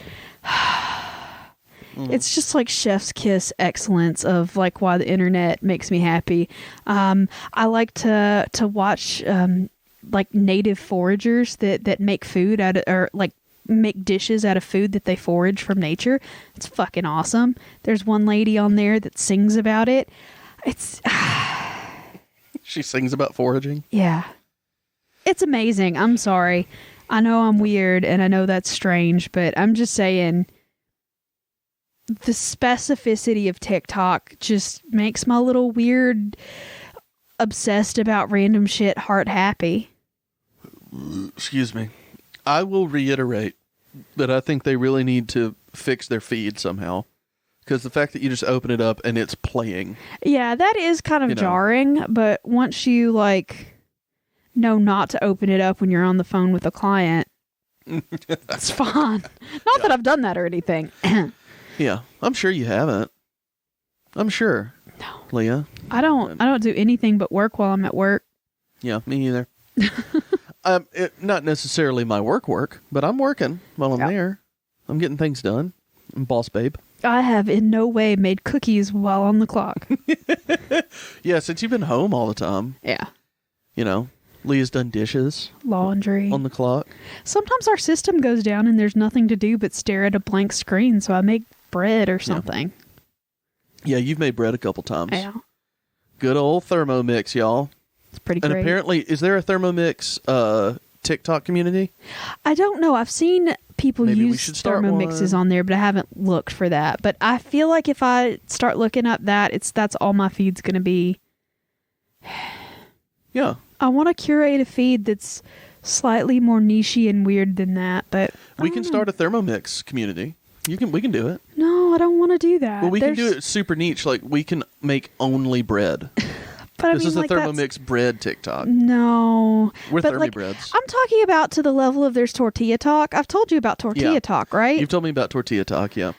It's just like chef's kiss excellence of like why the internet makes me happy. I like to watch like native foragers that make food out of, or like make dishes out of food that they forage from nature. It's fucking awesome. There's one lady on there that sings about it. It's she sings about foraging. Yeah, it's amazing. I'm sorry. I know I'm weird and I know that's strange, but I'm just saying. The specificity of TikTok just makes my little weird, obsessed about random shit heart happy. Excuse me. I will reiterate that I think they really need to fix their feed somehow. Because the fact that you just open it up and it's playing. Yeah, that is kind of jarring, but once you know not to open it up when you're on the phone with a client, it's fine. Not that I've done that or anything. Yeah, I'm sure you haven't. I'm sure. No, Leah. I don't do anything but work while I'm at work. Yeah, me either. Not necessarily my work, but I'm working while I'm there. I'm getting things done. I'm boss babe. I have in no way made cookies while on the clock. Yeah, since you've been home all the time. Yeah. Leah's done dishes. Laundry. On the clock. Sometimes our system goes down and there's nothing to do but stare at a blank screen, so I make bread or something. Yeah, you've made bread a couple times. Yeah. Good old Thermomix, y'all. It's pretty and great. Apparently, is there a Thermomix TikTok community? I don't know. I've seen people use Thermomixes one. on there, but I haven't looked for that. But I feel like if I start looking up that's all my feed's going to be. Yeah. I want to curate a feed that's slightly more nichey and weird than that, but we can start a Thermomix community. We can do it. No, I don't want to do that. Well, we can do it super niche. Like we can make only bread. But this is a Thermomix bread TikTok. No. We're Thermobreads. I'm talking about to the level of there's Tortilla Talk. I've told you about Tortilla Talk, right? You've told me about Tortilla Talk, yeah.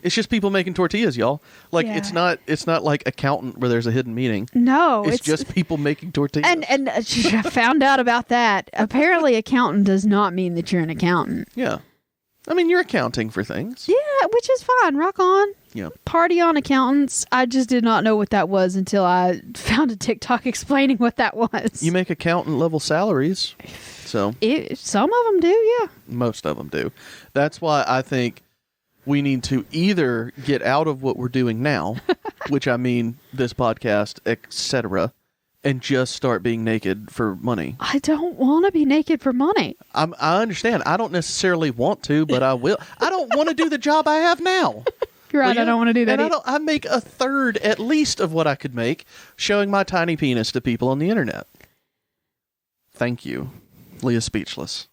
It's just people making tortillas, y'all. Like it's not like accountant where there's a hidden meaning. No, it's just people making tortillas. And I found out about that. Apparently, accountant does not mean that you're an accountant. Yeah, I mean you're accounting for things. Yeah, which is fine. Rock on. Yeah. Party on accountants. I just did not know what that was until I found a TikTok explaining what that was. You make accountant level salaries, so some of them do. Yeah, most of them do. That's why I think. We need to either get out of what we're doing now, which I mean this podcast, etc., and just start being naked for money. I don't want to be naked for money. I understand. I don't necessarily want to, but I will. I don't want to do the job I have now. You're right. I don't want to do that. And I make a third at least of what I could make showing my tiny penis to people on the internet. Thank you. Leah's speechless.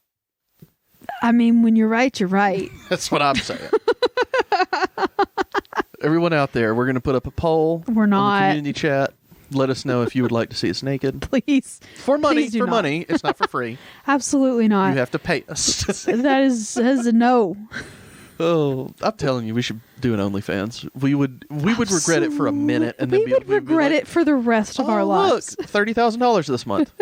I mean, when you're right, you're right. That's what I'm saying. Everyone out there, we're going to put up a poll. We're not. On the community chat. Let us know if you would like to see us naked. Please. For money. Please do For not. money. It's not for free. Absolutely not. You have to pay us. That is a no. Oh, I'm telling you, we should do an OnlyFans. We would regret it for a minute, and then we would regret it for the rest of our lives. Look, $30,000 this month.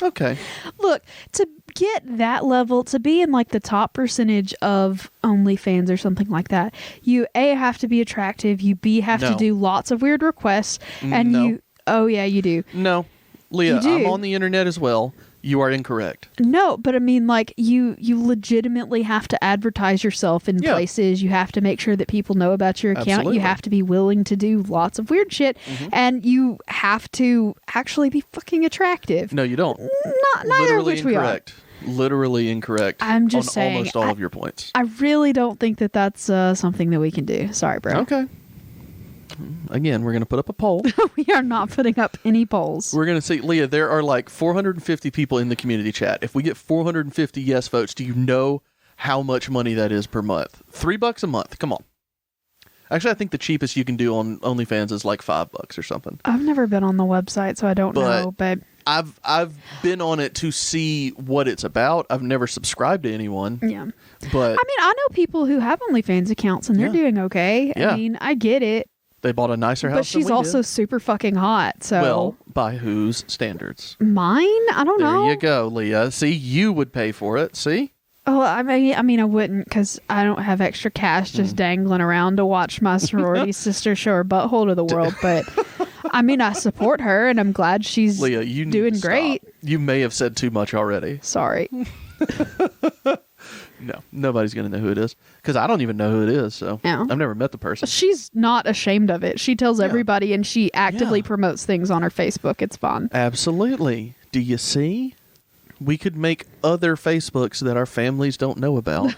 Okay. Look, to get that level, to be in like the top percentage of OnlyFans or something like that, you A, have to be attractive, you B, have to do lots of weird requests, and No. you... Oh, yeah, you do. No. Leah, You do. I'm on the internet as well. You are incorrect. No, but I mean, like, you legitimately have to advertise yourself in places. You have to make sure that people know about your account. Absolutely. You have to be willing to do lots of weird shit. And you have to actually be fucking attractive. No, you don't. Neither of which we are. Literally incorrect. I'm just on saying, almost all of your points. I really don't think that that's something that we can do. Sorry, bro. Okay. Again, we're going to put up a poll. We are not putting up any polls. We're going to see, Leah, there are like 450 people in the community chat. If we get 450 yes votes, do you know how much money that is per month? $3 a month. Come on. Actually, I think the cheapest you can do on OnlyFans is like $5 or something. I've never been on the website, so I don't know, but I've been on it to see what it's about. I've never subscribed to anyone. yeah. But I mean, I know people who have OnlyFans accounts and they're doing okay. Yeah. I mean, I get it. they bought a nicer house But she's than we also did. super fucking hot, so... Well, by whose standards? Mine? I don't know. There you go, Leah. See, you would pay for it. See? Oh, I mean, I wouldn't, because I don't have extra cash just dangling around to watch my sorority sister show her butthole to the world. But I mean, I support her, and I'm glad she's Leah, you need doing to stop. great. You may have said too much already. Sorry. No, nobody's going to know who it is. Because I don't even know who it is, so Yeah. I've never met the person. She's not ashamed of it. She tells everybody, and she actively Yeah. promotes things on her Facebook. It's fun. Absolutely. Do you see? We could make other Facebooks that our families don't know about.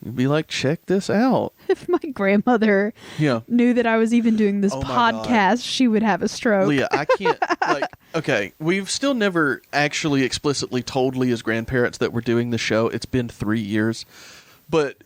You'd be like, check this out. If my grandmother Yeah. knew that I was even doing this Oh my God. podcast, she would have a stroke. Leah, I can't, okay, we've still never actually explicitly told Leah's grandparents that we're doing the show. It's been 3 years. But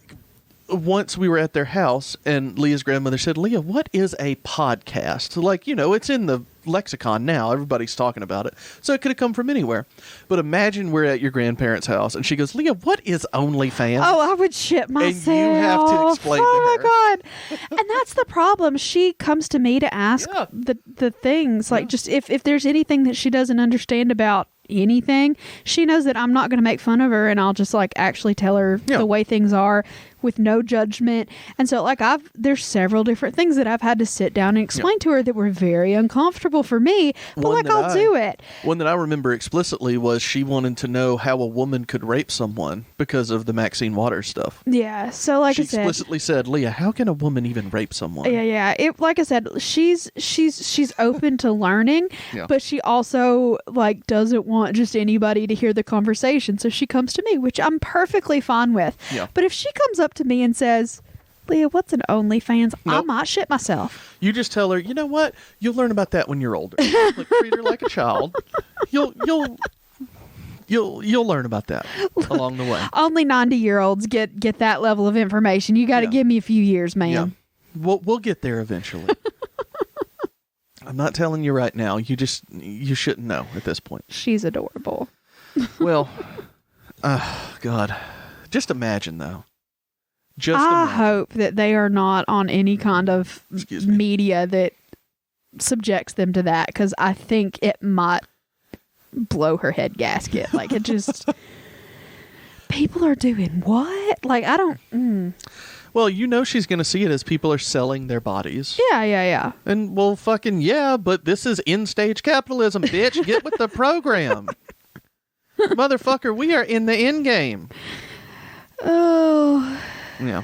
once we were at their house, and Leah's grandmother said, Leah, what is a podcast? Like, it's in the lexicon now. Everybody's talking about it. So it could have come from anywhere. But imagine we're at your grandparents' house, and she goes, Leah, what is OnlyFans? Oh, I would shit myself. And you have to explain to Oh her. my God. And that's the problem. She comes to me to ask Yeah. the things. Like, just if there's anything that she doesn't understand about anything, she knows that I'm not going to make fun of her, and I'll just like actually tell her the way things are with no judgment. And so like there's several different things that I've had to sit down and explain to her that were very uncomfortable for me, but One like that I'll do it. One that I remember explicitly was she wanted to know how a woman could rape someone because of the Maxine Waters stuff. Yeah. So like She I said, explicitly said, Leah, how can a woman even rape someone? Yeah. It, like I said, she's open to learning, Yeah. but she also like doesn't want just anybody to hear the conversation. So she comes to me, which I'm perfectly fine with. Yeah. But if she comes up to me and says, Leah, what's an OnlyFans? I Nope. might shit myself. You just tell her, you know what? You'll learn about that when you're older. Like, treat her like a child. You'll learn about that along the way. Only 90-year-olds get that level of information. You got to give me a few years, man. Yeah. We'll get there eventually. I'm not telling you right now. You shouldn't know at this point. She's adorable. Well, God. Just imagine, though. I hope that they are not on any kind of Excuse me. media that subjects them to that, because I think it might blow her head gasket. Like, it just... People are doing what? Like, I don't... Well, she's going to see it as people are selling their bodies. Yeah. And, well, fucking yeah, but this is in-stage capitalism, bitch. Get with the program. Motherfucker, we are in the end game. Oh... Yeah.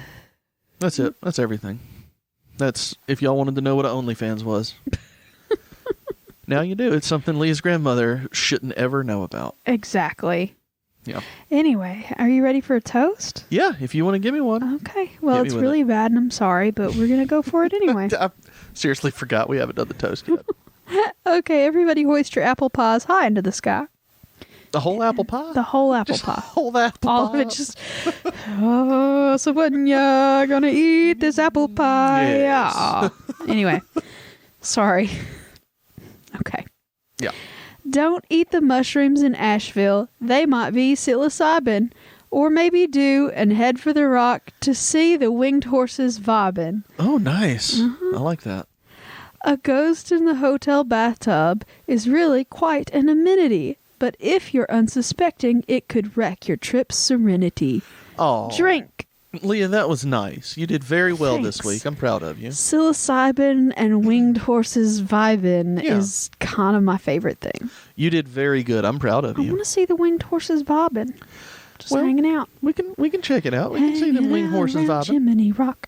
That's it. That's everything. That's if y'all wanted to know what an OnlyFans was. Now you do. It's something Leah's grandmother shouldn't ever know about. Exactly. Yeah. Anyway, are you ready for a toast? Yeah, if you want to give me one. Okay. Well, Hit me it's with really bad, and I'm sorry, but we're going to go for it anyway. I seriously forgot we haven't done the toast yet. Okay, everybody hoist your apple pies high into the sky. The whole apple pie? The whole apple Just pie. hold the apple All pie of it up. just... Oh, so when ya gonna eat this apple pie? Yes. Ah. Anyway, Sorry. Okay. Yeah. Don't eat the mushrooms in Asheville. They might be psilocybin. Or maybe do and head for the rock to see the winged horses vibing. Oh, nice. I like that. A ghost in the hotel bathtub is really quite an amenity. But if you're unsuspecting, it could wreck your trip's serenity. Oh. Drink. Leah, that was nice. You did very well Thanks. this week. I'm proud of you. Psilocybin and winged horses vibing is kind of my favorite thing. You did very good. I'm proud of I you. want to see the winged horses bobbing. Just hanging out. We can check it out. We can see them winged horses around vibing. Chimney Rock.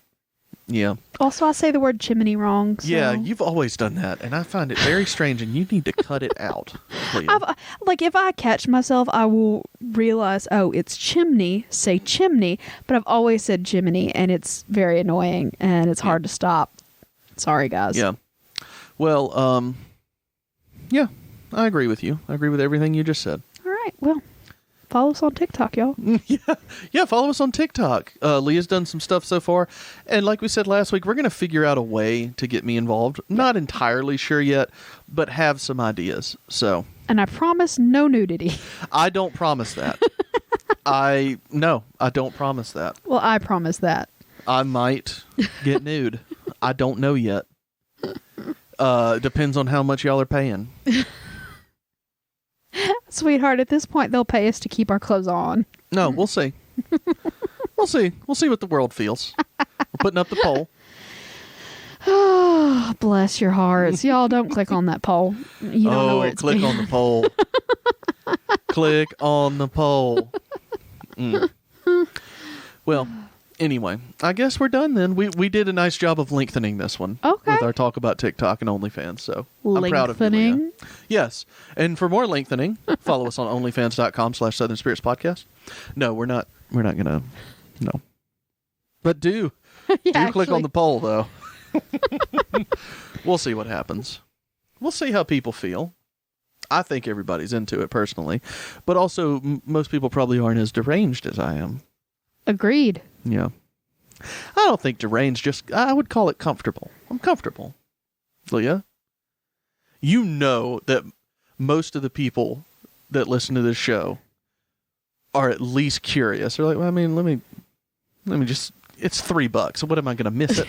Yeah. Also, I say the word chimney wrong. So. Yeah, you've always done that, and I find it very strange, and you need to cut it out. Leah. If I catch myself, I will realize, oh, it's chimney, say chimney, but I've always said chimney, and it's very annoying, and it's hard to stop. Sorry, guys. Yeah. Well, yeah, I agree with you. I agree with everything you just said. All right, well, follow us on TikTok, y'all. Yeah, follow us on TikTok. Leah's done some stuff so far. And like we said last week, we're going to figure out a way to get me involved. Not entirely sure yet, but have some ideas. So. And I promise no nudity. I don't promise that. I don't promise that. Well, I promise that. I might get nude. I don't know yet. Depends on how much y'all are paying. Sweetheart, at this point, they'll pay us to keep our clothes on. No, we'll see. We'll see. We'll see what the world feels. We're putting up the poll. Oh, bless your hearts. Y'all don't click on that poll. You don't know where it's click on the poll. Click on the poll. Well, anyway, I guess we're done then. We did a nice job of lengthening this one. Okay. With our talk about TikTok and OnlyFans, so I'm proud of you, Leah. Yes. And for more lengthening, follow us on onlyfans.com/Southern Spirits Podcast. No, we're not gonna, no. But do click on the poll, though. We'll see what happens. We'll see how people feel. I think everybody's into it personally, but also most people probably aren't as deranged as I am. Agreed. Yeah. I don't think deranged, I would call it comfortable. I'm comfortable. Leah, you know that most of the people that listen to this show are at least curious. They're like, well, I mean, let me just, it's $3. What am I going to miss it?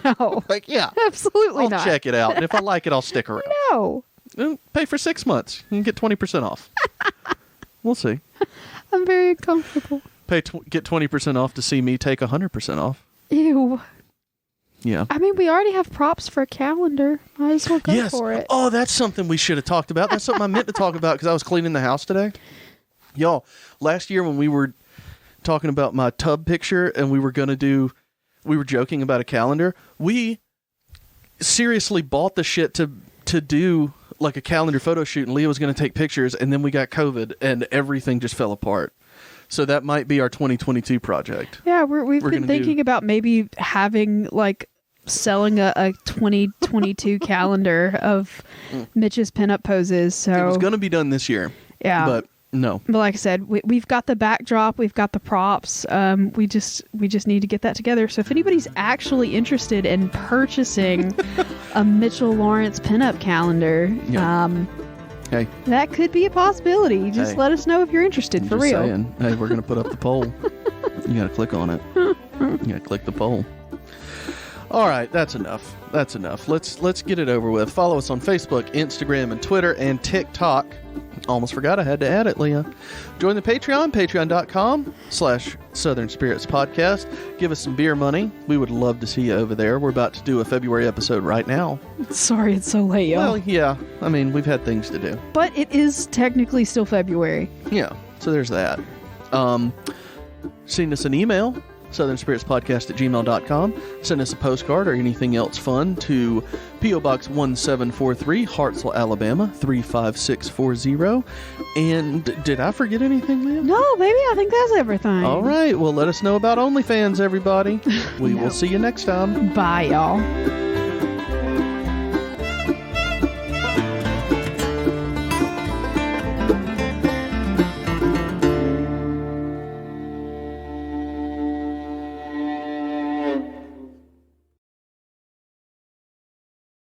No. Like, yeah. Absolutely not. I'll check it out. And if I like it, I'll stick around. No. Pay for 6 months. You can get 20% off. We'll see. I'm very uncomfortable. Get 20% off to see me take 100% off. Ew. Yeah. I mean, we already have props for a calendar. Might as well go for it. Oh, that's something we should have talked about. That's something I meant to talk about because I was cleaning the house today. Y'all, last year when we were talking about my tub picture and we were joking about a calendar, we seriously bought the shit to do like a calendar photo shoot, and Leah was going to take pictures, and then we got COVID and everything just fell apart. So that might be our 2022 project. Yeah, we've been thinking about maybe having selling a 2022 calendar of Mitch's pinup poses. So it was going to be done this year. Yeah, but no. But like I said, we've got the backdrop, we've got the props. We just need to get that together. So if anybody's actually interested in purchasing a Mitchell Lawrence pinup calendar, hey, that could be a possibility. Just let us know if you're interested. For real. Saying, hey, we're going to put up the poll. You got to click on it. You got to click the poll. All right, that's enough. Let's get it over with. Follow us on Facebook, Instagram, and Twitter, and TikTok. Almost forgot I had to add it, Leah. Join the Patreon, patreon.com/Southern Spirits Podcast. Give us some beer money. We would love to see you over there. We're about to do a February episode right now. Sorry it's so late, y'all. Well, yeah. I mean, we've had things to do. But it is technically still February. Yeah, so there's that. Send us an email, southernspiritspodcast@gmail.com. Send us a postcard or anything else fun to P.O. Box 1743, Hartselle, Alabama 35640. And did I forget anything, Leah? No, baby, I think that's everything. All right, well, let us know about OnlyFans, everybody. We will see you next time. Bye, y'all.